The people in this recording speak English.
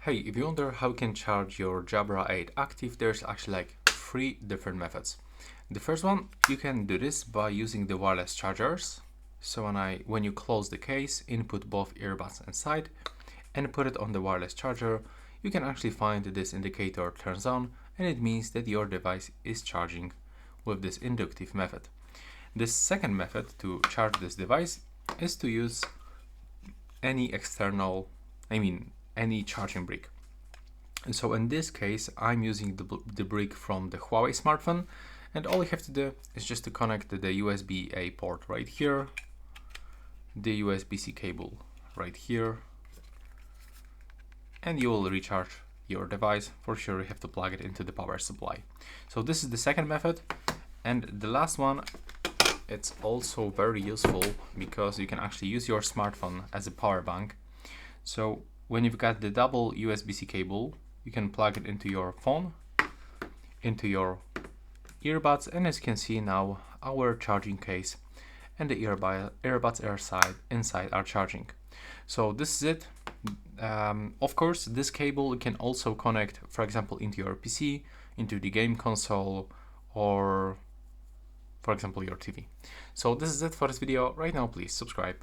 Hey, if you wonder how you can charge your Jabra Elite active, there's actually like 3 different methods. The first one, you can do this by using the wireless chargers. So when you close the case, input both earbuds inside and put it on the wireless charger, you can actually find this indicator turns on, and it means that your device is charging with this inductive method. The second method to charge this device is to use any any charging brick. And so in this case, I'm using the brick from the Huawei smartphone, and all you have to do is just to connect the USB-A port right here, the USB-C cable right here, and you will recharge your device. For sure, you have to plug it into the power supply. So this is the second method, and the last one, it's also very useful because you can actually use your smartphone as a power bank. So when you've got the double USB-C cable, you can plug it into your phone, into your earbuds, and as you can see now, our charging case and the earbuds inside are charging. So this is it. Of course, this cable can also connect, for example, into your PC, into the game console, or for example your TV. So this is it for this video. Right now, please subscribe.